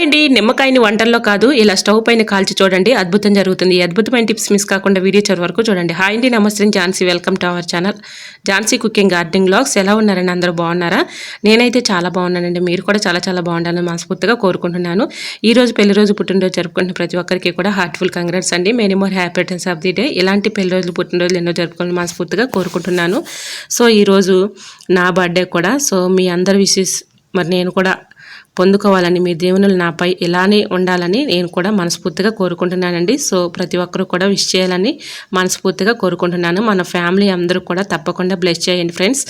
అండి నిమ్మకాయని వంటల్లో కాదు ఇలా స్టవ్ పైన కాల్చి చూడండి అద్భుతం జరుగుతుంది. ఈ అద్భుతమైన టిప్స్ మిస్ కాకుండా వీడియో చివరి వరకు చూడండి. హాయ్ అండి, నమస్తే, Jhansi. Welcome to our channel Jhansi cooking gardening vlogs. ఎలా ఉన్నారండి? అందరూ బాగున్నారా? నేనైతే చాలా బాగున్నానండి. మీరు కూడా చాలా చాలా బాగుండాలని మనస్ఫూర్తిగా కోరుకుంటున్నాను. ఈ రోజు పెళ్లి రోజు పుట్టినరోజు జరుపుకుంటున్న ప్రతి ఒక్కరికి కూడా హార్ట్ఫుల్ కంగ్రాట్స్ అండి. Many more happy returns of the day. ఇలాంటి పెళ్లి రోజులు పుట్టినరోజులు ఎన్నో జరుపుకోవాలని మనస్ఫూర్తిగా కోరుకుంటున్నాను. సో ఈరోజు నా బర్త్డే కూడా. సో మీ అందరి విషెస్ మరి నేను కూడా పొందుకోవాలని, మీ దేవునులు నాపై ఇలానే ఉండాలని నేను కూడా మనస్ఫూర్తిగా కోరుకుంటున్నానండి. సో ప్రతి ఒక్కరూ కూడా విష్ చేయాలని మనస్ఫూర్తిగా కోరుకుంటున్నాను. మన ఫ్యామిలీ అందరూ కూడా తప్పకుండా బ్లెస్ చేయండి ఫ్రెండ్స్.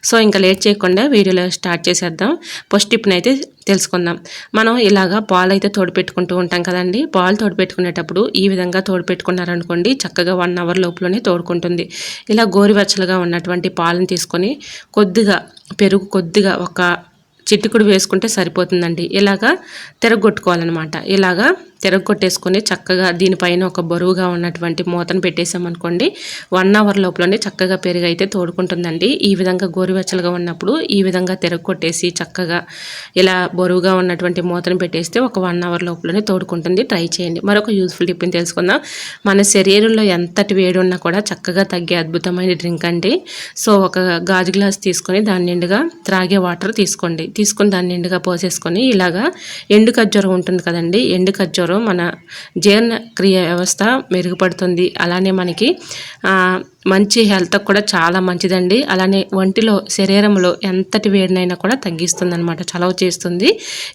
సో ఇంకా లేట్ చేయకుండా వీడియోలో స్టార్ట్ చేసేద్దాం. ఫస్ట్ టిప్ని అయితే తెలుసుకుందాం. మనం ఇలాగా పాలు అయితే తోడుపెట్టుకుంటూ ఉంటాం కదండి. పాలు తోడుపెట్టుకునేటప్పుడు ఈ విధంగా తోడుపెట్టుకున్నారనుకోండి, చక్కగా 1 అవర్ లోపలనే తోడుకుంటుంది. ఇలా గోరువెచ్చలుగా ఉన్నటువంటి పాలను తీసుకొని కొద్దిగా పెరుగు, కొద్దిగా ఒక చిటికుడు వేసుకుంటే సరిపోతుందండి. ఇలాగా తిరగొట్టుకోవాలన్నమాట. ఇలాగా తిరగొట్టేసుకొని చక్కగా దీనిపైన ఒక బరువుగా ఉన్నటువంటి మూతను పెట్టేసామనుకోండి, 1 అవర్ లోపలనే చక్కగా పెరుగు అయితే తోడుకుంటుందండి. ఈ విధంగా గోరువెచ్చలుగా ఉన్నప్పుడు ఈ విధంగా తిరగొట్టేసి చక్కగా ఇలా బరువుగా ఉన్నటువంటి మూతను పెట్టేస్తే ఒక 1 అవర్ లోపలనే తోడుకుంటుంది. ట్రై చేయండి. మరొక యూస్ఫుల్ టిప్ని తెలుసుకుందాం. మన శరీరంలో ఎంతటి వేడి ఉన్నా కూడా చక్కగా తగ్గే అద్భుతమైన డ్రింక్ అండి. సో ఒక గాజు గ్లాస్ తీసుకొని దాని నిండుగా త్రాగే వాటర్ తీసుకోండి. తీసుకొని దాన్ని నిండుగా పోసేసుకొని ఇలాగా ఎండు ఖర్జూరం ఉంటుంది కదండి. ఎండు ఖర్జూరం మన జీర్ణక్రియ వ్యవస్థ మెరుగుపడుతుంది. అలానే మనకి మంచి హెల్త్ కూడా చాలా మంచిదండి. అలానే ఒంటిలో, శరీరంలో ఎంతటి వేడినైనా కూడా తగ్గిస్తుంది అనమాట, చలవ చేస్తుంది.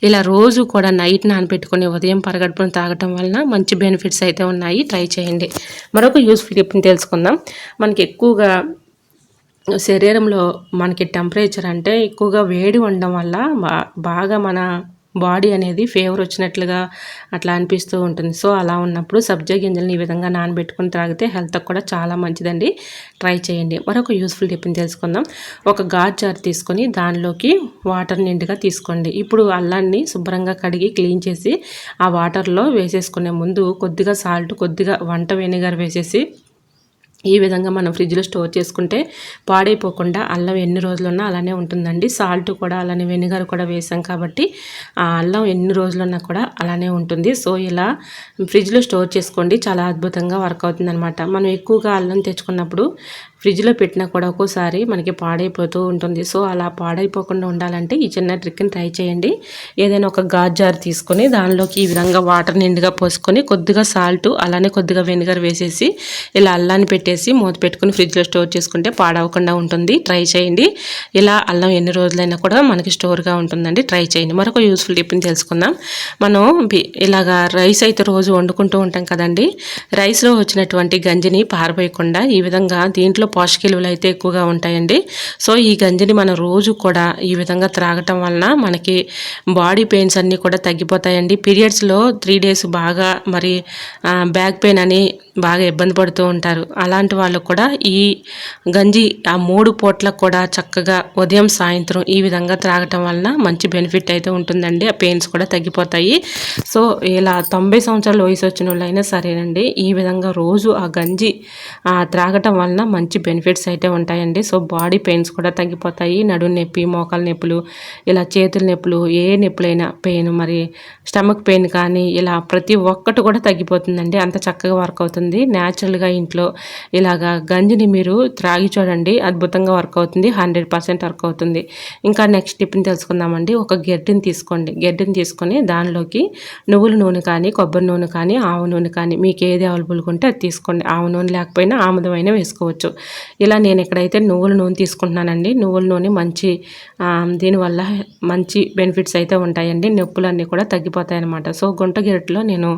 ఇలా రోజు కూడా నైట్ నానబెట్టుకొని ఉదయం పరగడుపున తాగటం వలన మంచి బెనిఫిట్స్ అయితే ఉన్నాయి. ట్రై చేయండి. మరొక యూస్ఫుల్ టిప్ని తెలుసుకుందాం. మనకి ఎక్కువగా శరీరంలో మనకి టెంపరేచర్ అంటే ఎక్కువగా వేడి ఉండడం వల్ల బాగా మన బాడీ అనేది ఫీవర్ వచ్చినట్లుగా అట్లా అనిపిస్తూ ఉంటుంది. సో అలా ఉన్నప్పుడు సబ్జా గింజలను ఈ విధంగా నానబెట్టుకుని తాగితే హెల్త్కి కూడా చాలా మంచిదండి. ట్రై చేయండి. మరొక యూస్ఫుల్ టిప్ని తెలుసుకుందాం. ఒక గాజు జార్ తీసుకొని దానిలోకి వాటర్ నిండుగా తీసుకోండి. ఇప్పుడు అల్లాన్ని శుభ్రంగా కడిగి క్లీన్ చేసి ఆ వాటర్లో వేసేసుకునే ముందు కొద్దిగా సాల్ట్, కొద్దిగా వంట వెనిగర్ వేసేసి ఈ విధంగా మనం ఫ్రిడ్జ్లో స్టోర్ చేసుకుంటే పాడైపోకుండా అల్లం ఎన్ని రోజులున్నా అలానే ఉంటుందండి. సాల్ట్ కూడా అలానే వెనిగర్ కూడా వేసాం కాబట్టి ఆ అల్లం ఎన్ని రోజులున్నా కూడా అలానే ఉంటుంది. సో ఇలా ఫ్రిడ్జ్లో స్టోర్ చేసుకోండి. చాలా అద్భుతంగా వర్క్ అవుతుంది అనమాట. మనం ఎక్కువగా అల్లం తెచ్చుకున్నప్పుడు ఫ్రిడ్జ్లో పెట్టినా కూడా ఒక్కోసారి మనకి పాడైపోతూ ఉంటుంది. సో అలా పాడైపోకుండా ఉండాలంటే ఈ చిన్న ట్రిక్ని ట్రై చేయండి. ఏదైనా ఒక గాజు జార్ తీసుకొని దానిలోకి ఈ విధంగా వాటర్ నిండుగా పోసుకొని కొద్దిగా సాల్ట్ అలానే కొద్దిగా వెనిగర్ వేసేసి ఇలా అల్లాన్ని పెట్టేసి మూత పెట్టుకుని ఫ్రిడ్జ్లో స్టోర్ చేసుకుంటే పాడవకుండా ఉంటుంది. ట్రై చేయండి. ఇలా అల్లం ఎన్ని రోజులైనా కూడా మనకి స్టోర్గా ఉంటుందండి. ట్రై చేయండి. మరొక యూస్ఫుల్ టిప్ని తెలుసుకుందాం. మనం ఇలాగా రైస్ అయితే రోజు వండుకుంటూ ఉంటాం కదండి. రైస్లో వచ్చినటువంటి గంజిని పారబోయకుండా ఈ విధంగా దీంట్లో పోషక విలువలు అయితే ఎక్కువగా ఉంటాయండి. సో ఈ గంజిని మనం రోజు కూడా ఈ విధంగా త్రాగటం వలన మనకి బాడీ పెయిన్స్ అన్నీ కూడా తగ్గిపోతాయండి. పీరియడ్స్లో 3 days బాగా మరి బ్యాక్ పెయిన్ అని బాగా ఇబ్బంది పడుతూ ఉంటారు. అలాంటి వాళ్ళు కూడా ఈ గంజి ఆ 3 పూట్లకు కూడా చక్కగా ఉదయం, సాయంత్రం ఈ విధంగా త్రాగటం వలన మంచి బెనిఫిట్ అయితే ఉంటుందండి. ఆ పెయిన్స్ కూడా తగ్గిపోతాయి. సో ఇలా 90 సంవత్సరాల వయసు వచ్చిన వాళ్ళైనా సరేనండి ఈ విధంగా రోజు ఆ గంజి త్రాగటం వలన మంచి బెనిఫిట్స్ అయితే ఉంటాయండి. సో బాడీ పెయిన్స్ కూడా తగ్గిపోతాయి. నడుము నొప్పి, మోకాల నొప్పులు, ఇలా చేతుల నొప్పులు, ఏ నొప్పులైనా పెయిన్, మరి స్టమక్ పెయిన్ కానీ ఇలా ప్రతి ఒక్కటి కూడా తగ్గిపోతుందండి. అంత చక్కగా వర్క్ అవుతుంది. న్యాచురల్గా ఇంట్లో ఇలాగా గంజిని మీరు త్రాగి చూడండి, అద్భుతంగా వర్క్ అవుతుంది. 100% వర్క్ అవుతుంది. ఇంకా నెక్స్ట్ టిప్ని తెలుసుకుందామండి. ఒక గెడ్డని తీసుకోండి. గెడ్డని తీసుకొని దానిలోకి నువ్వుల నూనె కానీ, కొబ్బరి నూనె కానీ, ఆవ నూనె కానీ మీకు ఏది అవైలబుల్గా ఉంటే అది తీసుకోండి. ఆవ నూనె లేకపోయినా ఆముదమైనా వేసుకోవచ్చు. ఇలా నేను ఎక్కడైతే నువ్వుల నూనె తీసుకుంటున్నానండి. నువ్వుల నూనె మంచి దీనివల్ల మంచి బెనిఫిట్స్ అయితే ఉంటాయండి. నొప్పులన్నీ కూడా తగ్గిపోతాయి అన్నమాట. సో గుంట గెరటిలో నేను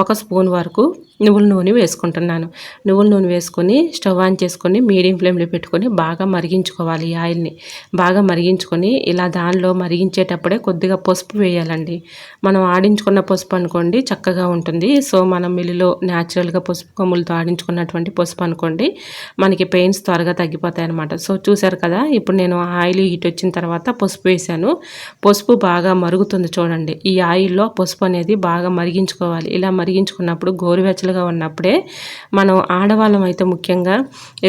1 స్పూన్ వరకు నువ్వుల నూనె వేసుకుంటున్నాను. నువ్వుల నూనె వేసుకొని స్టవ్ ఆన్ చేసుకొని మీడియం ఫ్లేమ్లో పెట్టుకొని బాగా మరిగించుకోవాలి. ఈ ఆయిల్ని బాగా మరిగించుకొని ఇలా దానిలో మరిగించేటప్పుడే కొద్దిగా పసుపు వేయాలండి. మనం ఆడించుకున్న పసుపు అనుకోండి చక్కగా ఉంటుంది. సో మనం మిల్లులో న్యాచురల్గా పసుపు కొమ్ములతో ఆడించుకున్నటువంటి పసుపు అనుకోండి మనకి పెయిన్స్ త్వరగా తగ్గిపోతాయి అన్నమాట. సో చూసారు కదా, ఇప్పుడు నేను ఆయిల్ హీట్ వచ్చిన తర్వాత పసుపు వేసాను. పసుపు బాగా మరుగుతుంది చూడండి. ఈ ఆయిల్లో పసుపు అనేది బాగా మరిగించుకోవాలి. ఇలా మరిగించుకున్నప్పుడు గోరువెచ్చలుగా ఉన్నప్పుడే మనం ఆడవాళ్ళం అయితే ముఖ్యంగా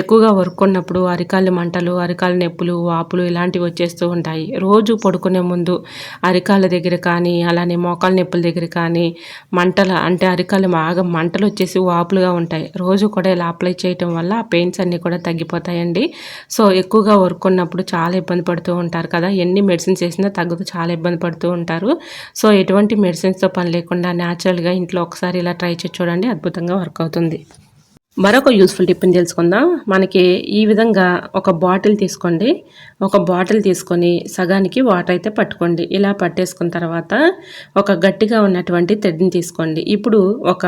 ఎక్కువగా వర్క్ ఉన్నప్పుడు అరికాళ్ళ మంటలు, అరికాళ్ళ నొప్పులు, వాపులు ఇలాంటివి వచ్చేస్తూ ఉంటాయి. రోజు పడుకునే ముందు అరికాళ్ళ దగ్గర కానీ, అలానే మోకాళ్ళ నొప్పుల దగ్గర కానీ అంటే అరికాళ్ళు బాగా మంటలు వచ్చేసి వాపులుగా ఉంటాయి. రోజు కూడా ఇలా అప్లై చేయటం వల్ల ఆ పెయిన్స్ అన్నీ కూడా తగ్గిపోతాయండి. సో ఎక్కువగా వర్క్ ఉన్నప్పుడు చాలా ఇబ్బంది పడుతూ ఉంటారు కదా, ఎన్ని మెడిసిన్స్ వేసినా తగ్గదు, చాలా ఇబ్బంది పడుతూ ఉంటారు. సో ఎటువంటి మెడిసిన్స్తో పని లేకుండా న్యాచురల్గా ఇంట్లో ఒకసారి ఇలా ట్రై చేసి చూడండి, అద్భుతంగా వర్క్ అవుతుంది. మరొక యూస్ఫుల్ టిప్ని తెలుసుకుందాం. మనకి ఈ విధంగా ఒక బాటిల్ తీసుకోండి. ఒక బాటిల్ తీసుకొని సగానికి వాటర్ అయితే పట్టుకోండి. ఇలా పట్టేసుకున్న తర్వాత ఒక గట్టిగా ఉన్నటువంటి థ్రెడ్ని తీసుకోండి. ఇప్పుడు ఒక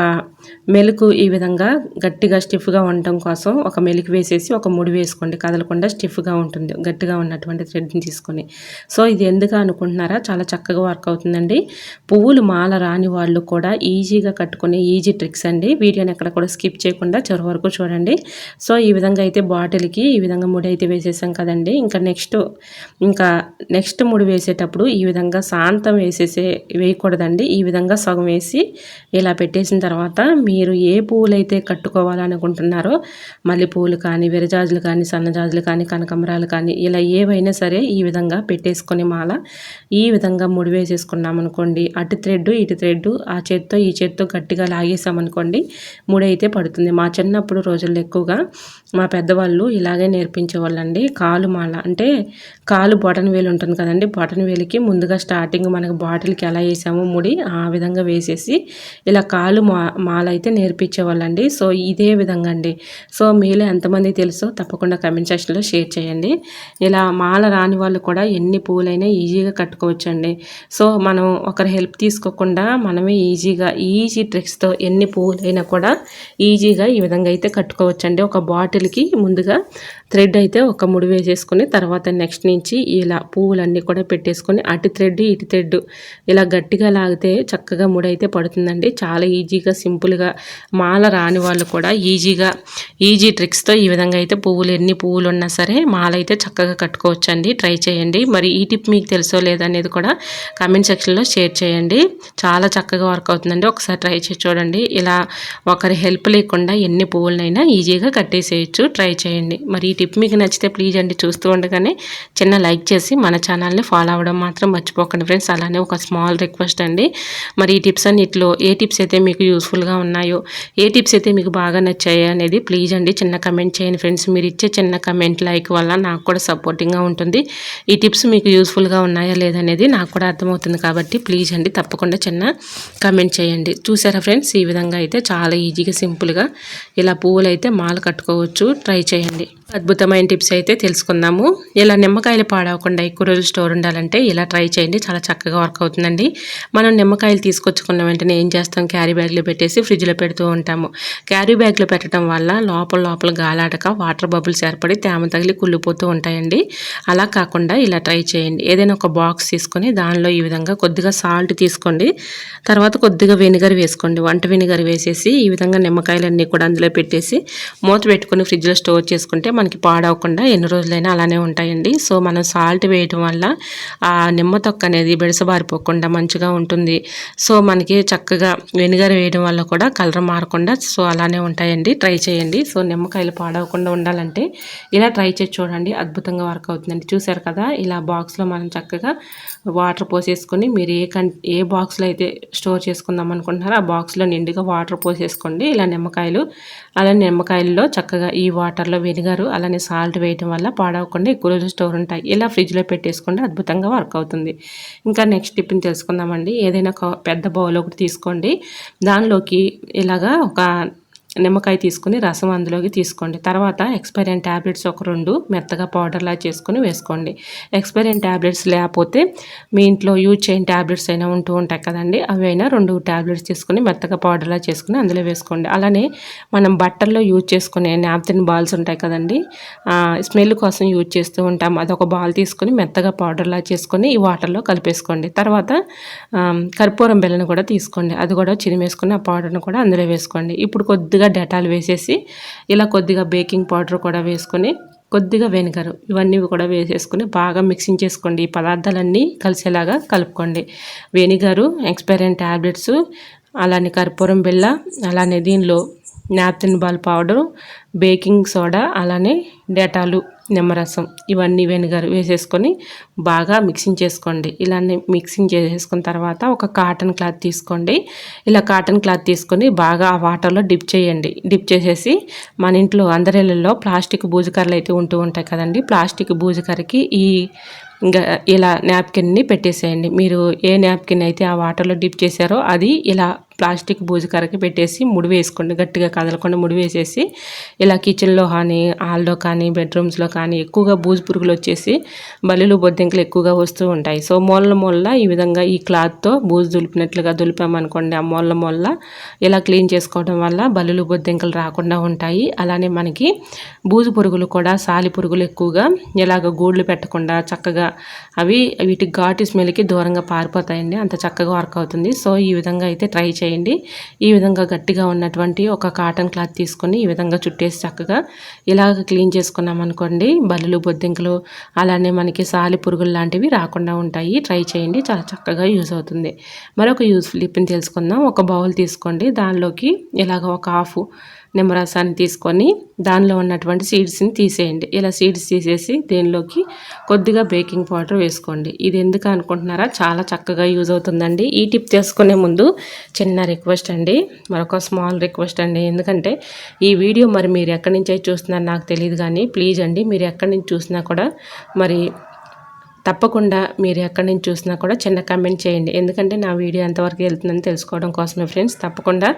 మెలుకు ఈ విధంగా గట్టిగా స్టిఫ్గా ఉండటం కోసం ఒక మెలుకు వేసేసి ఒక ముడి వేసుకోండి. కదలకుండా స్టిఫ్గా ఉంటుంది గట్టిగా ఉన్నటువంటి థ్రెడ్ని తీసుకొని. సో ఇది ఎందుకు అనుకుంటున్నారా, చాలా చక్కగా వర్క్ అవుతుందండి. పువ్వులు మాల రాని వాళ్ళు కూడా ఈజీగా కట్టుకునే ఈజీ ట్రిక్స్ అండి. వీడియోని ఎక్కడ కూడా స్కిప్ చేయకుండా వరకు చూడండి. సో ఈ విధంగా అయితే బాటిల్కి ఈ విధంగా ముడి అయితే వేసేసాం కదండి. నెక్స్ట్ ముడి వేసేటప్పుడు ఈ విధంగా శాంతం వేయకూడదండి. ఈ విధంగా సగం వేసి ఇలా పెట్టేసిన తర్వాత మీరు ఏ పువ్వులైతే కట్టుకోవాలనుకుంటున్నారో, మల్లె పువ్వులు కానీ, విరజాజులు కానీ, సన్నజాజులు కానీ, కనకంబరాలు కానీ, ఇలా ఏవైనా సరే ఈ విధంగా పెట్టేసుకొని మాల ఈ విధంగా ముడి వేసేసుకున్నాం అనుకోండి, అటు థ్రెడ్ ఇటు థ్రెడ్ ఆ చేత్తో ఈ చేత్తో గట్టిగా లాగేసామనుకోండి, ముడి అయితే పడుతుంది. మా చిన్నప్పుడు రోజుల్లో ఎక్కువగా మా పెద్దవాళ్ళు ఇలాగే నేర్పించేవాళ్ళండి. కాలు మాల అంటే కాలు బొటన వేలు ఉంటుంది కదండి, బొటన వేలికి ముందుగా స్టార్టింగ్ మనకు బాటిల్కి ఎలా వేసామో ముడి ఆ విధంగా వేసేసి ఇలా కాలు మాల అయితే నేర్పించేవాళ్ళండి. సో ఇదే విధంగా అండి. సో మీలో ఎంతమంది తెలుసో తప్పకుండా కమెంట్ సెక్షన్లో షేర్ చేయండి. ఇలా మాల రాని వాళ్ళు కూడా ఎన్ని పూలైనా ఈజీగా కట్టుకోవచ్చండి. సో మనం ఒకరి హెల్ప్ తీసుకోకుండా మనమే ఈజీ ట్రిక్స్తో ఎన్ని పూలైనా కూడా ఈజీగా ఈ విధంగా అయితే కట్టుకోవచ్చండి. ఒక బాటిల్కి ముందుగా థ్రెడ్ అయితే ఒక ముడి వేసేసుకొని తర్వాత నెక్స్ట్ నుంచి ఇలా పువ్వులన్నీ కూడా పెట్టేసుకొని అటు థ్రెడ్ ఇటు థ్రెడ్ ఇలా గట్టిగా లాగితే చక్కగా ముడి అయితే పడుతుందండి. చాలా ఈజీగా సింపుల్గా మాల రాని వాళ్ళు కూడా ఈజీ ట్రిక్స్తో ఈ విధంగా అయితే ఎన్ని పువ్వులు ఉన్నా సరే మాల అయితే చక్కగా కట్టుకోవచ్చండి. ట్రై చేయండి. మరి ఈ టిప్ మీకు తెలుసో లేదనేది కూడా కామెంట్ సెక్షన్లో షేర్ చేయండి. చాలా చక్కగా వర్క్ అవుతుందండి. ఒకసారి ట్రై చేసి చూడండి. ఇలా ఒకరి హెల్ప్ లేకుండా ఎన్ని పువ్వులనైనా ఈజీగా కట్టేసేయచ్చు. ట్రై చేయండి. మరి ఈ టిప్ మీకు నచ్చితే ప్లీజ్ అండి చూస్తూ ఉండగానే చిన్న లైక్ చేసి మన ఛానల్ని ఫాలో అవ్వడం మాత్రం మర్చిపోకండి ఫ్రెండ్స్. అలానే ఒక స్మాల్ రిక్వెస్ట్ అండి, మరి ఈ టిప్స్ అన్నిటిలో ఏ టిప్స్ అయితే మీకు యూస్ఫుల్గా ఉన్నాయో, ఏ టిప్స్ అయితే మీకు బాగా నచ్చాయో అనేది ప్లీజ్ అండి చిన్న కమెంట్ చేయండి ఫ్రెండ్స్. మీరు ఇచ్చే చిన్న కమెంట్ లైక్ వల్ల నాకు కూడా సపోర్టింగ్గా ఉంటుంది. ఈ టిప్స్ మీకు యూస్ఫుల్గా ఉన్నాయా లేదనేది నాకు కూడా అర్థమవుతుంది కాబట్టి ప్లీజ్ అండి తప్పకుండా చిన్న కమెంట్ చేయండి. చూసారా ఫ్రెండ్స్, ఈ విధంగా అయితే చాలా ఈజీగా సింపుల్గా ఇలా పువ్వులు అయితే మాల కట్టుకోవచ్చు. ట్రై చేయండి. అద్భుతమైన టిప్స్ అయితే తెలుసుకుందాము. ఇలా నిమ్మకాయలు పాడవకుండా ఎక్కువ రోజులు స్టోర్ ఉండాలంటే ఇలా ట్రై చేయండి, చాలా చక్కగా వర్క్ అవుతుందండి. మనం నిమ్మకాయలు తీసుకొచ్చుకున్న వెంటనే ఏం చేస్తాం, క్యారీ బ్యాగ్లో పెట్టేసి ఫ్రిడ్జ్లో పెడుతూ ఉంటాము. క్యారీ బ్యాగ్లో పెట్టడం వల్ల లోపల గాలాడక వాటర్ బబుల్స్ ఏర్పడి తేమ తగిలి కుళ్ళిపోతూ ఉంటాయండి. అలా కాకుండా ఇలా ట్రై చేయండి. ఏదైనా ఒక బాక్స్ తీసుకొని దానిలో ఈ విధంగా కొద్దిగా సాల్ట్ తీసుకోండి, తర్వాత కొద్దిగా వెనిగర్ వేసుకోండి. వంట వెనిగర్ వేసేసి ఈ విధంగా నిమ్మకాయలన్నీ కూడా అందులో పెట్టేసి మూత పెట్టుకొని ఫ్రిడ్జ్లో స్టోర్ చేసుకుంటే మనకి పాడవకుండా ఎన్ని రోజులైనా అలానే ఉంటాయండి. సో మనం సాల్ట్ వేయడం వల్ల ఆ నిమ్మ తొక్క అనేది బెడసబారిపోకుండా మంచిగా ఉంటుంది. సో మనకి చక్కగా వెనిగర్ వేయడం వల్ల కూడా కలర్ మారకుండా సో అలానే ఉంటాయండి. ట్రై చేయండి. సో నిమ్మకాయలు పాడవకుండా ఉండాలంటే ఇలా ట్రై చేసి చూడండి, అద్భుతంగా వర్క్ అవుతుందండి. చూసారు కదా, ఇలా బాక్స్లో మనం చక్కగా వాటర్ పోసేసుకొని మీరు ఏ బాక్స్లో అయితే స్టోర్ చేసుకుందాం అనుకుంటున్నారో ఆ బాక్స్లో నిండుగా వాటర్ పోసేసుకోండి. ఇలా నిమ్మకాయల్లో చక్కగా ఈ వాటర్లో వెనిగరు అలానే సాల్ట్ వేయడం వల్ల పాడవకుండా ఎక్కువ రోజులు స్టోర్ ఉంటాయి. ఇలా ఫ్రిడ్జ్లో పెట్టేసుకోండి, అద్భుతంగా వర్క్ అవుతుంది. ఇంకా నెక్స్ట్ టిప్ని తెలుసుకుందామండి. ఏదైనా ఒక పెద్ద బౌల్ ఒకటి తీసుకోండి, దానిలోకి ఇలాగా ఒక నిమ్మకాయ తీసుకుని రసం అందులోకి తీసుకోండి. తర్వాత ఎక్స్పైరియన్ ట్యాబ్లెట్స్ ఒక 2 మెత్తగా పౌడర్లా చేసుకుని వేసుకోండి. ఎక్స్పైరియన్ ట్యాబ్లెట్స్ లేకపోతే మీ ఇంట్లో యూజ్ చేయని ట్యాబ్లెట్స్ అయినా ఉంటూ ఉంటాయి కదండి, అవి అయినా 2 ట్యాబ్లెట్స్ తీసుకుని మెత్తగా పౌడర్లా చేసుకుని అందులో వేసుకోండి. అలానే మనం బట్టల్లో యూజ్ చేసుకునే నాప్కిన్ బాల్స్ ఉంటాయి కదండి, స్మెల్ కోసం యూజ్ చేస్తూ ఉంటాం, అదొక బాల్ తీసుకొని మెత్తగా పౌడర్లా చేసుకొని ఈ వాటర్లో కలిపేసుకోండి. తర్వాత కర్పూరం బెల్లను కూడా తీసుకోండి, అది కూడా చిరిమేసుకొని ఆ పౌడర్ను కూడా అందులో వేసుకోండి. ఇప్పుడు కొద్దిగా డెటాల్ వేసేసి ఇలా కొద్దిగా బేకింగ్ పౌడర్ కూడా వేసుకొని కొద్దిగా వెనిగర్ ఇవన్నీ కూడా వేసేసుకొని బాగా మిక్సింగ్ చేసుకోండి. ఈ పదార్థాలన్నీ కలిసేలాగా కలుపుకోండి. వెనిగరు, ఎక్స్పైరియన్ ట్యాబ్లెట్స్, అలానే కర్పూరం బిళ్ళ, అలానే దీనిలో naphthalene ball powder, baking soda, అలానే డేటాలు, నిమ్మరసం, ఇవన్నీ వెనిగర్ వేసేసుకొని బాగా మిక్సింగ్ చేసుకోండి. ఇలానే మిక్సింగ్ చేసేసుకున్న తర్వాత ఒక కాటన్ క్లాత్ తీసుకోండి. ఇలా కాటన్ క్లాత్ తీసుకొని బాగా ఆ వాటర్లో డిప్ చేయండి. డిప్ చేసేసి మన ఇంట్లో అందరిళ్ళల్లో ప్లాస్టిక్ బూజుకర్రలు అయితే ఉంటూ ఉంటాయి కదండి. ప్లాస్టిక్ బూజుకర్రకి ఇంకా ఇలా నాప్కిన్ని పెట్టేసేయండి. మీరు ఏ నాప్కిన్ అయితే ఆ వాటర్లో డిప్ చేశారో అది ఇలా ప్లాస్టిక్ బూజుకర్రకి పెట్టేసి ముడి వేసుకోండి. గట్టిగా కదలకుండా ముడి వేసేసి ఇలా కిచెన్లో కానీ, హాల్లో కానీ, బెడ్రూమ్స్లో కానీ ఎక్కువగా బూజు పురుగులు వచ్చేసి బల్లులు బొద్దింకలు ఎక్కువగా వస్తూ ఉంటాయి. సో మూల ఈ విధంగా ఈ క్లాత్తో బూజు దులిపినట్లుగా దులిపామనుకోండి, ఆ మూల ఇలా క్లీన్ చేసుకోవడం వల్ల బల్లులు బొద్దింకలు రాకుండా ఉంటాయి. అలానే మనకి బూజు పురుగులు కూడా, సాలి పురుగులు ఎక్కువగా ఇలాగ గూళ్ళు పెట్టకుండా చక్కగా వీటి ఘాటు స్మెల్కి దూరంగా పారిపోతాయండి. అంత చక్కగా వర్క్ అవుతుంది. సో ఈ విధంగా అయితే ట్రై చేయండి. ఈ విధంగా గట్టిగా ఉన్నటువంటి ఒక కాటన్ క్లాత్ తీసుకొని ఈ విధంగా చుట్టేసి చక్కగా ఇలాగ క్లీన్ చేసుకున్నాం అనుకోండి, బల్లులు బొద్దింకలు అలానే మనకి సాలి పురుగులు లాంటివి రాకుండా ఉంటాయి. ట్రై చేయండి, చాలా చక్కగా యూజ్ అవుతుంది. మరొక యూజ్ఫుల్ టిప్ని తెలుసుకుందాం. ఒక బౌల్ తీసుకోండి, దానిలోకి ఇలాగ ఒక హాఫ్ నిమ్మరసాన్ని తీసుకొని దానిలో ఉన్నటువంటి సీడ్స్ని తీసేయండి. ఇలా సీడ్స్ తీసేసి దీనిలోకి కొద్దిగా బేకింగ్ పౌడర్ వేసుకోండి. ఇది ఎందుకు అనుకుంటున్నారా, చాలా చక్కగా యూజ్ అవుతుందండి. ఈ టిప్ తెలుసుకునే ముందు చిన్న రిక్వెస్ట్ అండి, మరొక స్మాల్ రిక్వెస్ట్ అండి. ఎందుకంటే ఈ వీడియో మరి మీరు ఎక్కడి నుంచి అయితే చూస్తున్నారో నాకు తెలియదు, కానీ ప్లీజ్ అండి మీరు ఎక్కడి నుంచి చూసినా కూడా మరి తప్పకుండా మీరు ఎక్కడి నుంచి చూసినా కూడా చిన్న కమెంట్ చేయండి. ఎందుకంటే నా వీడియో ఎంతవరకు వెళ్తుందని తెలుసుకోవడం కోసమే ఫ్రెండ్స్. తప్పకుండా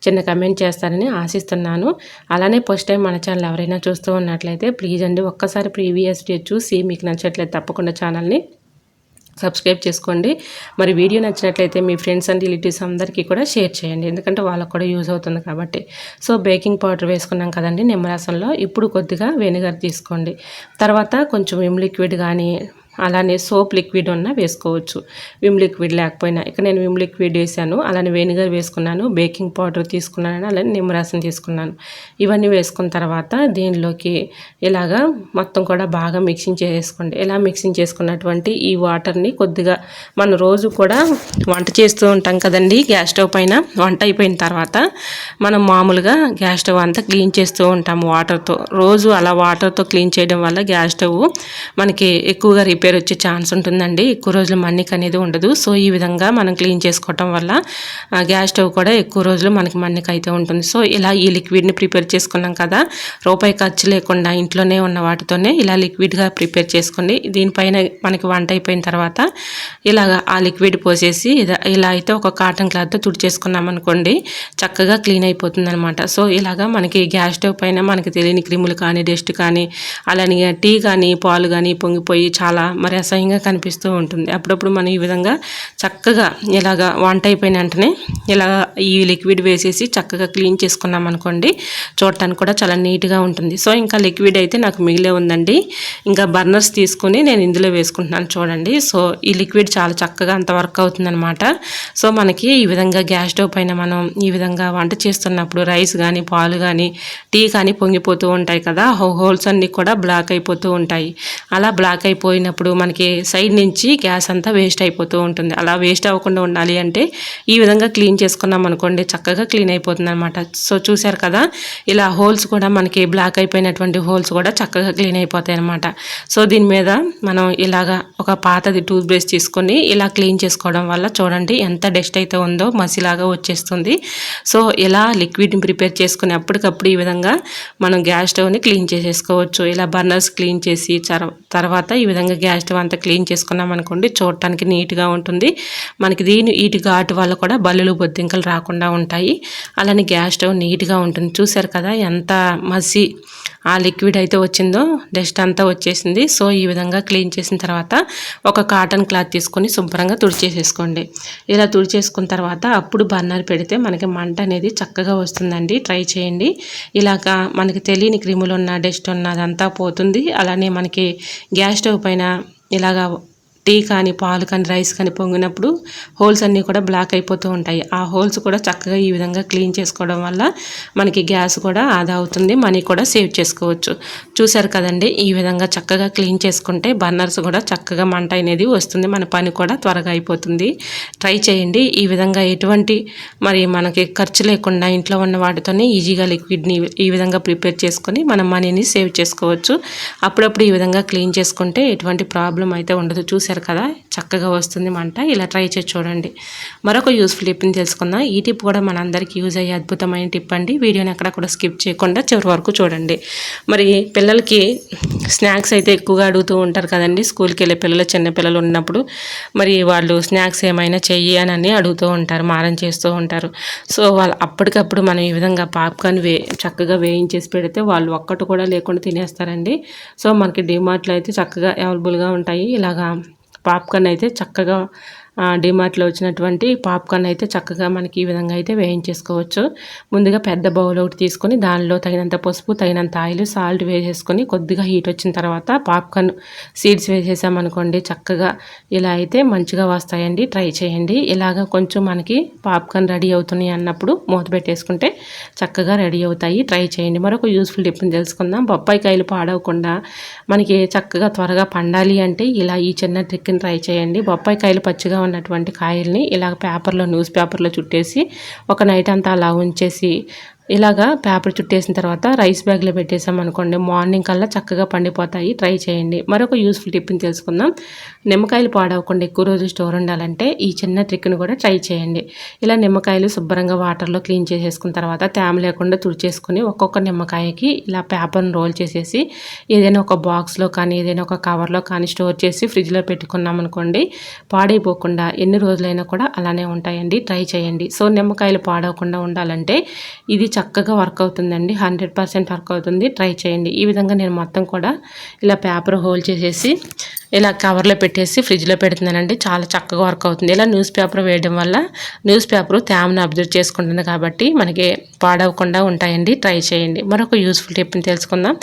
చిన్న కమెంట్ చేస్తారని ఆశిస్తున్నాను. అలానే ఫస్ట్ టైం మన ఛానల్ ఎవరైనా చూస్తూ ఉన్నట్లయితే ప్లీజ్ అండి ఒక్కసారి ప్రీవియస్ డే చూసి మీకు నచ్చట్లయితే తప్పకుండా ఛానల్ని సబ్స్క్రైబ్ చేసుకోండి. మరి వీడియో నచ్చినట్లయితే మీ ఫ్రెండ్స్ అండ్ రిలేటివ్స్ అందరికీ కూడా షేర్ చేయండి, ఎందుకంటే వాళ్ళకు కూడా యూజ్ అవుతుంది కాబట్టి. సో బేకింగ్ పౌడర్ వేసుకున్నాం కదండి నిమ్మరసంలో. ఇప్పుడు కొద్దిగా వెనిగర్ తీసుకోండి. తర్వాత కొంచెం విమ్ లిక్విడ్ కానీ అలానే సోప్ లిక్విడ్ ఉన్న వేసుకోవచ్చు. విమ్ లిక్విడ్ లేకపోయినా ఇక్కడ నేను విమ్ లిక్విడ్ వేసాను, అలానే వెనిగర్ వేసుకున్నాను, బేకింగ్ పౌడర్ తీసుకున్నాను, అలానే నిమ్మరసం తీసుకున్నాను. ఇవన్నీ వేసుకున్న తర్వాత దీనిలోకి ఇలాగా మొత్తం కూడా బాగా మిక్సింగ్ చేసుకోండి. ఇలా మిక్సింగ్ చేసుకున్నటువంటి ఈ వాటర్ని కొద్దిగా మనం రోజు కూడా వంట చేస్తూ ఉంటాం కదండి గ్యాస్ స్టవ్ పైన. వంట అయిపోయిన తర్వాత మనం మామూలుగా గ్యాస్ స్టవ్ అంతా క్లీన్ చేస్తూ ఉంటాము వాటర్తో. రోజు అలా వాటర్తో క్లీన్ చేయడం వల్ల గ్యాస్ స్టవ్ మనకి ఎక్కువగా రిపేర్ వచ్చే ఛాన్స్ ఉంటుందండి. ఎక్కువ రోజులు మన్నిక అనేది ఉండదు. సో ఈ విధంగా మనం క్లీన్ చేసుకోవటం వల్ల గ్యాస్ స్టవ్ కూడా ఎక్కువ రోజులు మనకి మన్నిక అయితే ఉంటుంది. సో ఇలా ఈ లిక్విడ్ని ప్రిపేర్ చేసుకున్నాం కదా, రూపాయి ఖర్చు లేకుండా ఇంట్లోనే ఉన్న వాటితోనే ఇలా లిక్విడ్గా ప్రిపేర్ చేసుకోండి. దీనిపైన మనకి వంట అయిపోయిన తర్వాత ఇలాగ ఆ లిక్విడ్ పోసేసి ఇలా అయితే ఒక కాటన్ క్లాత్తో తుడిచేసుకున్నాం అనుకోండి, చక్కగా క్లీన్ అయిపోతుంది అనమాట. సో ఇలాగా మనకి గ్యాస్ స్టవ్ పైన మనకి తెలియని క్రిములు కానీ, డస్ట్ కానీ, అలానే టీ కానీ, పాలు కానీ పొంగిపోయి చాలా మరి అసహ్యంగా కనిపిస్తూ ఉంటుంది. అప్పుడప్పుడు మనం ఈ విధంగా చక్కగా ఇలాగ వంట అయిపోయిన వెంటనే ఇలా ఈ లిక్విడ్ వేసేసి చక్కగా క్లీన్ చేసుకున్నాం అనుకోండి, చూడటానికి కూడా చాలా నీట్గా ఉంటుంది. సో ఇంకా లిక్విడ్ అయితే నాకు మిగిలే ఉందండి. ఇంకా బర్నర్స్ తీసుకొని నేను ఇందులో వేసుకుంటున్నాను చూడండి. సో ఈ లిక్విడ్ చాలా చక్కగా అంత వర్క్ అవుతుందన్నమాట. సో మనకి ఈ విధంగా గ్యాస్ స్టవ్ పైన మనం ఈ విధంగా వంట చేస్తున్నప్పుడు రైస్ కానీ, పాలు కానీ, టీ కానీ పొంగిపోతూ ఉంటాయి కదా, హోల్స్ అన్నీ కూడా బ్లాక్ అయిపోతూ ఉంటాయి. అలా బ్లాక్ అయిపోయినప్పుడు మనకి సైడ్ నుంచి గ్యాస్ అంతా వేస్ట్ అయిపోతూ ఉంటుంది. అలా వేస్ట్ అవ్వకుండా ఉండాలి అంటే ఈ విధంగా క్లీన్ చేసుకున్నాం అనుకోండి, చక్కగా క్లీన్ అయిపోతుంది అనమాట. సో చూసారు కదా, ఇలా హోల్స్ కూడా మనకి బ్లాక్ అయిపోయినటువంటి హోల్స్ కూడా చక్కగా క్లీన్ అయిపోతాయి అనమాట. సో దీని మీద మనం ఇలాగా ఒక పాతది టూత్ బ్రష్ తీసుకొని ఇలా క్లీన్ చేసుకోవడం వల్ల చూడండి ఎంత డస్ట్ అయితే ఉందో మసిలాగా వచ్చేస్తుంది. సో ఇలా లిక్విడ్ని ప్రిపేర్ చేసుకుని అప్పటికప్పుడు ఈ విధంగా మనం గ్యాస్ స్టవ్ని క్లీన్ చేసేసుకోవచ్చు. ఇలా బర్నర్స్ క్లీన్ చేసి తర్వాత ఈ విధంగా గ్యాస్ స్టవ్ అంతా క్లీన్ చేసుకున్నాం అనుకోండి, చూడటానికి నీట్గా ఉంటుంది. మనకి వీటి ఘాటు వల్ల కూడా బల్లులు బొద్దింకలు రాకుండా ఉంటాయి. అలానే గ్యాస్ స్టవ్ నీట్గా ఉంటుంది. చూసారు కదా ఎంత మసి ఆ లిక్విడ్ అయితే వచ్చిందో, డస్ట్ అంతా వచ్చేసింది. సో ఈ విధంగా క్లీన్ చేసిన తర్వాత ఒక కాటన్ క్లాత్ తీసుకొని శుభ్రంగా తుడిచేసేసుకోండి. ఇలా తుడిచేసుకున్న తర్వాత అప్పుడు బర్నర్ పెడితే మనకి మంట అనేది చక్కగా వస్తుందండి. ట్రై చేయండి. ఇలాగా మనకి తెలియని క్రిములు ఉన్న, డస్ట్ ఉన్న అదంతా పోతుంది. అలానే మనకి గ్యాస్ స్టవ్ పైన ఇలాగా టీ కానీ పాలు కానీ రైస్ కానీ పొంగినప్పుడు హోల్స్ అన్నీ కూడా బ్లాక్ అయిపోతూ ఉంటాయి. ఆ హోల్స్ కూడా చక్కగా ఈ విధంగా క్లీన్ చేసుకోవడం వల్ల మనకి గ్యాస్ కూడా ఆదా అవుతుంది, మనీ కూడా సేవ్ చేసుకోవచ్చు. చూసారు కదండి, ఈ విధంగా చక్కగా క్లీన్ చేసుకుంటే బర్నర్స్ కూడా చక్కగా మంట అనేది వస్తుంది, మన పని కూడా త్వరగా అయిపోతుంది. ట్రై చేయండి. ఈ విధంగా ఎటువంటి మనకి ఖర్చు లేకుండా ఇంట్లో ఉన్న వాటితోనే ఈజీగా లిక్విడ్ని ఈ విధంగా ప్రిపేర్ చేసుకొని మనం మనీని సేవ్ చేసుకోవచ్చు. అప్పుడప్పుడు ఈ విధంగా క్లీన్ చేసుకుంటే ఎటువంటి ప్రాబ్లం అయితే ఉండదు. చూసారు కదా, చక్కగా వస్తుంది మంట. ఇలా ట్రై చేసి చూడండి. మరొక యూస్ఫుల్ టిప్ని తెలుసుకుందాం. ఈ టిప్ కూడా మనందరికీ యూజ్ అయ్యే అద్భుతమైన టిప్ అండి. వీడియోని ఎక్కడ కూడా స్కిప్ చేయకుండా చివరి వరకు చూడండి. మరి పిల్లలకి స్నాక్స్ అయితే ఎక్కువగా అడుగుతూ ఉంటారు కదండి. స్కూల్కి వెళ్ళే పిల్లలు, చిన్న పిల్లలు ఉన్నప్పుడు మరి వాళ్ళు స్నాక్స్ ఏమైనా చెయ్యి అని అడుగుతూ ఉంటారు, మారం చేస్తూ ఉంటారు. సో వాళ్ళు అప్పటికప్పుడు మనం ఈ విధంగా పాప్కార్న్ చక్కగా వేయించేసి పెడితే వాళ్ళు ఒక్కటి కూడా లేకుండా తినేస్తారండి. సో మనకి డిమార్ట్లో అయితే చక్కగా అవైలబుల్గా ఉంటాయి. ఇలాగా పాప్కార్న్ అయితే చక్కగా డిమార్ట్లో వచ్చినటువంటి పాప్కార్న్ అయితే చక్కగా మనకి ఈ విధంగా అయితే వేయించేసుకోవచ్చు. ముందుగా పెద్ద బౌల్ ఒకటి తీసుకొని దానిలో తగినంత పసుపు, తగినంత ఆయిల్, సాల్ట్ వేసేసుకొని కొద్దిగా హీట్ వచ్చిన తర్వాత పాప్కార్న్ సీడ్స్ వేసేసామనుకోండి, చక్కగా ఇలా అయితే మంచిగా వస్తాయండి. ట్రై చేయండి. ఇలాగ కొంచెం మనకి పాప్కార్న్ రెడీ అవుతున్నాయి అన్నప్పుడు మూత పెట్టేసుకుంటే చక్కగా రెడీ అవుతాయి. ట్రై చేయండి. మరొక యూస్ఫుల్ టిప్ని తెలుసుకుందాం. బొప్పాయి కాయలు పాడవకుండా మనకి చక్కగా త్వరగా పండాలి అంటే ఇలా ఈ చిన్న ట్రిక్ని ట్రై చేయండి. బొప్పాయి కాయలు పచ్చిగా ఉన్నటువంటి కాయల్ని ఇలా న్యూస్ పేపర్లో చుట్టేసి ఒక నైట్ అంతా అలా ఉంచేసి ఇలాగా పేపర్ చుట్టేసిన తర్వాత రైస్ బ్యాగ్లో పెట్టేసామనుకోండి, మార్నింగ్ కల్లా చక్కగా పండిపోతాయి. ట్రై చేయండి. మరొక యూస్ఫుల్ టిప్ని తెలుసుకుందాం. నిమ్మకాయలు పాడవకుండా ఎక్కువ రోజులు స్టోర్ ఉండాలంటే ఈ చిన్న ట్రిక్ను కూడా ట్రై చేయండి. ఇలా నిమ్మకాయలు శుభ్రంగా వాటర్లో క్లీన్ చేసేసుకున్న తర్వాత తేమ లేకుండా తుడిచేసుకుని ఒక్కొక్క నిమ్మకాయకి ఇలా పేపర్ను రోల్ చేసేసి ఏదైనా ఒక బాక్స్లో కానీ ఏదైనా ఒక కవర్లో కానీ స్టోర్ చేసి ఫ్రిడ్జ్లో పెట్టుకున్నాం అనుకోండి, పాడైపోకుండా ఎన్ని రోజులైనా కూడా అలానే ఉంటాయండి. ట్రై చేయండి. సో నిమ్మకాయలు పాడవకుండా ఉండాలంటే ఇది చక్కగా వర్క్ అవుతుందండి. 100% వర్క్ అవుతుంది. ట్రై చేయండి. ఈ విధంగా నేను మొత్తం కూడా ఇలా పేపర్ హోల్డ్ చేసేసి ఇలా కవర్లో పెట్టేసి ఫ్రిడ్జ్లో పెడుతున్నానండి. చాలా చక్కగా వర్క్ అవుతుంది. ఇలా న్యూస్ పేపర్ వేయడం వల్ల న్యూస్ పేపర్ తేమను అబ్జర్వ్ చేసుకుంటుంది కాబట్టి మనకి పాడవకుండా ఉంటాయండి. ట్రై చేయండి. మరొక యూస్ఫుల్ టిప్ని తెలుసుకుందాం.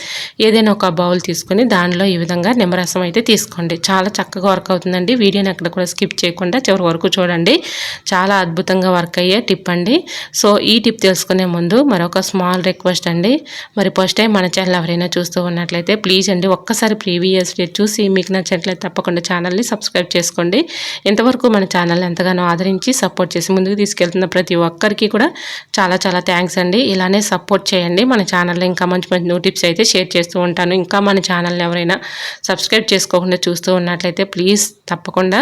ఏదైనా ఒక బౌల్ తీసుకొని దానిలో ఈ విధంగా నిమ్మరసం అయితే తీసుకోండి. చాలా చక్కగా వర్క్ అవుతుందండి. వీడియోని అక్కడ కూడా స్కిప్ చేయకుండా చివరి వరకు చూడండి. చాలా అద్భుతంగా వర్క్ అయ్యే టిప్ అండి. సో ఈ టిప్ తెలుసుకునే ముందు మరొక స్మాల్ రిక్వెస్ట్ అండి. మరి ఫస్ట్ టైం మన ఛానల్ ఎవరైనా చూస్తూ ఉన్నట్లయితే ప్లీజ్ అండి ఒక్కసారి ప్రీవియస్ డే చూసి మీకు నచ్చినట్లయితే తప్పకుండా ఛానల్ని సబ్స్క్రైబ్ చేసుకోండి. ఇంతవరకు మన ఛానల్ని ఎంతగానో ఆదరించి సపోర్ట్ చేసి ముందుకు తీసుకెళ్తున్న ప్రతి ఒక్కరికి కూడా చాలా చాలా థ్యాంక్స్ అండి. ఇలానే సపోర్ట్ చేయండి. మన ఛానల్లో ఇంకా మంచి మంచి న్యూ టిప్స్ అయితే షేర్ చేస్తూ ఉంటాను. ఇంకా మన ఛానల్ని ఎవరైనా సబ్స్క్రైబ్ చేసుకోకుండా చూస్తూ ఉన్నట్లయితే ప్లీజ్ తప్పకుండా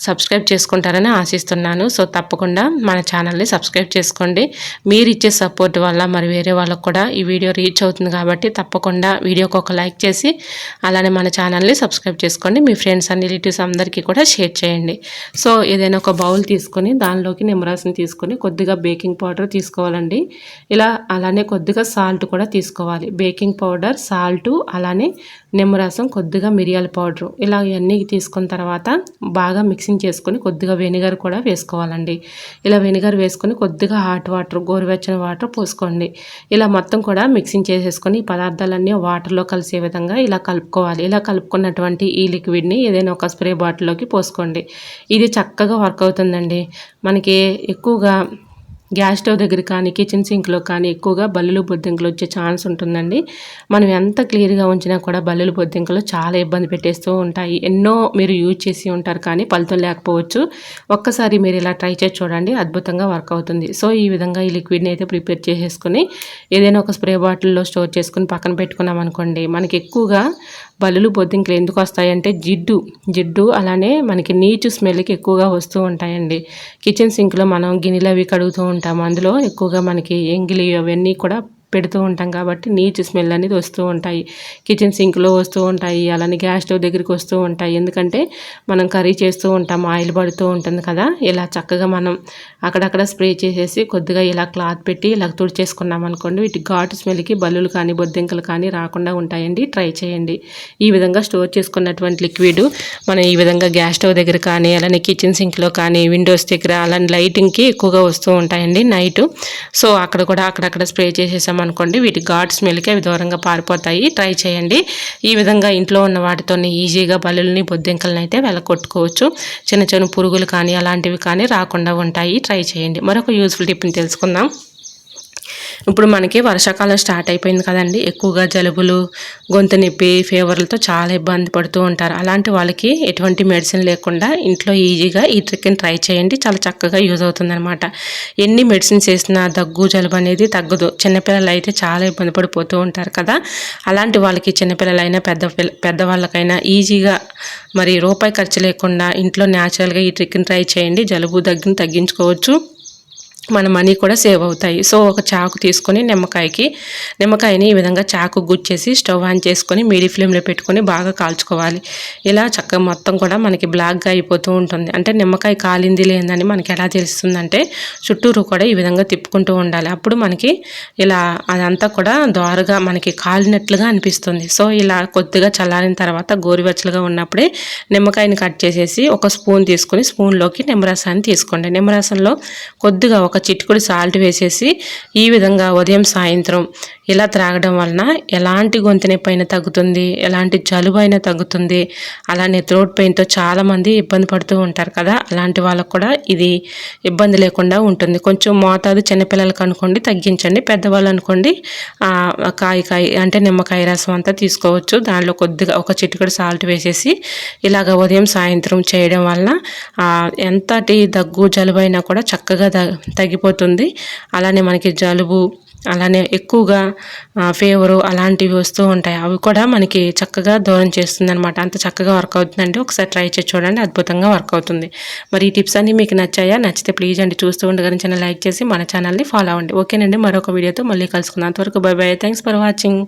సబ్స్క్రైబ్ చేసుకుంటారని ఆశిస్తున్నాను. సో తప్పకుండా మన ఛానల్ని సబ్స్క్రైబ్ చేసుకోండి. మీరు ఇచ్చే సపోర్ట్ వల్ల మరి వేరే వాళ్ళకు కూడా ఈ వీడియో రీచ్ అవుతుంది కాబట్టి తప్పకుండా వీడియోకి ఒక లైక్ చేసి అలానే మన ఛానల్ని సబ్స్క్రైబ్ చేసుకోండి. మీ ఫ్రెండ్స్ అండ్ రిలేటివ్స్ అందరికీ కూడా షేర్ చేయండి. సో ఏదైనా ఒక బౌల్ తీసుకొని దానిలోకి నిమ్మరసం తీసుకొని కొద్దిగా బేకింగ్ పౌడర్ తీసుకోవాలండి. ఇలా అలానే కొద్దిగా సాల్ట్ కూడా తీసుకోవాలి. బేకింగ్ పౌడర్, సాల్ట్, అలానే నిమ్మరసం, కొద్దిగా మిరియాల పౌడరు, ఇలా ఇవన్నీ తీసుకున్న తర్వాత బాగా మిక్సింగ్ చేసుకొని కొద్దిగా వెనిగర్ కూడా వేసుకోవాలండి. ఇలా వెనిగర్ వేసుకొని కొద్దిగా హాట్ వాటర్, గోరువెచ్చని వాటర్ పోసుకోండి. ఇలా మొత్తం కూడా మిక్సింగ్ చేసేసుకొని ఈ పదార్థాలన్నీ వాటర్లో కలిసే విధంగా ఇలా కలుపుకోవాలి. ఇలా కలుపుకున్నటువంటి ఈ లిక్విడ్ని ఏదైనా ఒక స్ప్రే బాటిల్లోకి పోసుకోండి. ఇది చక్కగా వర్క్ అవుతుందండి. మనకి ఎక్కువగా గ్యాస్ స్టవ్ దగ్గర కానీ కిచెన్ సింక్లో కానీ ఎక్కువగా బల్లులు బొద్దింకలు వచ్చే ఛాన్స్ ఉంటుందండి. మనం ఎంత క్లియర్గా ఉంచినా కూడా బల్లులు బొద్దింకలు చాలా ఇబ్బంది పెట్టేస్తూ ఉంటాయి. ఎన్నో మీరు యూజ్ చేసి ఉంటారు కానీ ఫలితం లేకపోవచ్చు. ఒక్కసారి మీరు ఇలా ట్రై చేసి చూడండి, అద్భుతంగా వర్క్ అవుతుంది. సో ఈ విధంగా ఈ లిక్విడ్ని అయితే ప్రిపేర్ చేసేసుకొని ఏదైనా ఒక స్ప్రే బాటిల్లో స్టోర్ చేసుకుని పక్కన పెట్టుకున్నాం అనుకోండి, మనకి ఎక్కువగా బల్లులు బొద్దింకలు ఎందుకు వస్తాయంటే జిడ్డు అలానే మనకి నీచు స్మెల్కి ఎక్కువగా వస్తూ ఉంటాయండి. కిచెన్ సింక్లో మనం గిన్నెలు అవి కడుగుతూ ఉంటాము, అందులో ఎక్కువగా మనకి ఎంగిలి అవన్నీ కూడా పెడుతూ ఉంటాం కాబట్టి నీచు స్మెల్ అనేది వస్తూ ఉంటాయి. కిచెన్ సింక్లో వస్తూ ఉంటాయి, అలానే గ్యాస్ స్టవ్ దగ్గరికి వస్తూ ఉంటాయి. ఎందుకంటే మనం కర్రీ చేస్తూ ఉంటాం, ఆయిల్ పడుతూ ఉంటుంది కదా. ఇలా చక్కగా మనం అక్కడక్కడ స్ప్రే చేసేసి కొద్దిగా ఇలా క్లాత్ పెట్టి ఇలా తుడిచేసుకున్నాం అనుకోండి, వీటి ఘాటు స్మెల్కి బల్లులు కానీ బొద్దింకలు కానీ రాకుండా ఉంటాయండి. ట్రై చేయండి. ఈ విధంగా స్టోర్ చేసుకున్నటువంటి లిక్విడ్ మనం ఈ విధంగా గ్యాస్ స్టవ్ దగ్గర కానీ అలానే కిచెన్ సింక్లో కానీ విండోస్ దగ్గర అలానే లైటింగ్కి ఎక్కువగా వస్తూ ఉంటాయండి నైట్. సో అక్కడ కూడా అక్కడక్కడ స్ప్రే చేసేసాం అనుకోండి వీటి ఘాట్ స్మెల్కి అవి దూరంగా పారిపోతాయి. ట్రై చేయండి. ఈ విధంగా ఇంట్లో ఉన్న వాటితోనే ఈజీగా బల్లుల్ని బొద్దింకలను అయితే వెళ్ళగొట్టుకోవచ్చు. చిన్న చిన్న పురుగులు కానీ అలాంటివి కానీ రాకుండా ఉంటాయి. ట్రై చేయండి. మరొక యూజ్ఫుల్ టిప్ని తెలుసుకుందాం. ఇప్పుడు మనకి వర్షాకాలం స్టార్ట్ అయిపోయింది కదండి. ఎక్కువగా జలుబులు, గొంతు నొప్పి, ఫీవర్లతో చాలా ఇబ్బంది పడుతూ ఉంటారు. అలాంటి వాళ్ళకి ఎటువంటి మెడిసిన్ లేకుండా ఇంట్లో ఈజీగా ఈ ట్రిక్ని ట్రై చేయండి. చాలా చక్కగా యూజ్ అవుతుందన్నమాట. ఎన్ని మెడిసిన్స్ వేసినా దగ్గు, జలుబు అనేది తగ్గదు. చిన్నపిల్లలు అయితే చాలా ఇబ్బంది పడిపోతూ ఉంటారు కదా. అలాంటి వాళ్ళకి చిన్నపిల్లలైనా పెద్దవాళ్ళకైనా ఈజీగా మరి రూపాయి ఖర్చు లేకుండా ఇంట్లో న్యాచురల్గా ఈ ట్రిక్ని ట్రై చేయండి. జలుబు, దగ్గుని తగ్గించుకోవచ్చు. మన మనీ కూడా సేవ్ అవుతాయి. సో ఒక చాకు తీసుకొని నిమ్మకాయని ఈ విధంగా చాకు గుచ్చేసి స్టవ్ ఆన్ చేసుకొని మీడియం ఫ్లేమ్లో పెట్టుకొని బాగా కాల్చుకోవాలి. ఇలా చక్కగా మొత్తం కూడా మనకి బ్లాక్గా అయిపోతూ ఉంటుంది. అంటే నిమ్మకాయ కాలింది లేదని మనకి ఎలా తెలుస్తుందంటే చుట్టూరు కూడా ఈ విధంగా తిప్పుకుంటూ ఉండాలి. అప్పుడు మనకి ఇలా అదంతా కూడా దోరగా మనకి కాలినట్లుగా అనిపిస్తుంది. సో ఇలా కొద్దిగా చల్లారిన తర్వాత గోరువెచ్చలుగా ఉన్నప్పుడే నిమ్మకాయని కట్ చేసేసి ఒక స్పూన్ తీసుకొని స్పూన్లోకి నిమ్మరసాన్ని తీసుకోండి. నిమ్మరసంలో కొద్దిగా ఒక చిటికెడు సాల్ట్ వేసేసి ఈ విధంగా ఉదయం సాయంత్రం ఇలా త్రాగడం వలన ఎలాంటి గొంతు నొప్పి అయినా తగ్గుతుంది, ఎలాంటి జలుబు అయినా తగ్గుతుంది. అలానే థ్రోట్ పెయిన్తో చాలామంది ఇబ్బంది పడుతూ ఉంటారు కదా. అలాంటి వాళ్ళకు కూడా ఇది ఇబ్బంది లేకుండా ఉంటుంది. కొంచెం మోతాదు చిన్నపిల్లలకు అనుకోండి తగ్గించండి, పెద్దవాళ్ళు అనుకోండి కాయ అంటే నిమ్మకాయ రసం అంతా తీసుకోవచ్చు. దానిలో కొద్దిగా ఒక చిటికెడు సాల్ట్ వేసేసి ఇలాగ ఉదయం సాయంత్రం చేయడం వలన ఎంతటి దగ్గు జలుబు అయినా కూడా చక్కగా తగ్గిపోతుంది. అలానే మనకి జలుబు, అలానే ఎక్కువగా ఫీవరు అలాంటివి వస్తూ ఉంటాయి. అవి కూడా మనకి చక్కగా దూరం చేస్తుంది అనమాట. అంత చక్కగా వర్క్ అవుతుందండి. ఒకసారి ట్రై చేసి చూడండి, అద్భుతంగా వర్క్ అవుతుంది. మరి ఈ టిప్స్ అన్నీ మీకు నచ్చాయా? నచ్చితే ప్లీజ్ అండి చూస్తూ ఉండగానే లైక్ చేసి మన ఛానల్ని ఫాలో అవ్వండి. ఓకేనండి, మరొక వీడియోతో మళ్ళీ కలుసుకుందాం. అంతవరకు by by. Thanks for watching.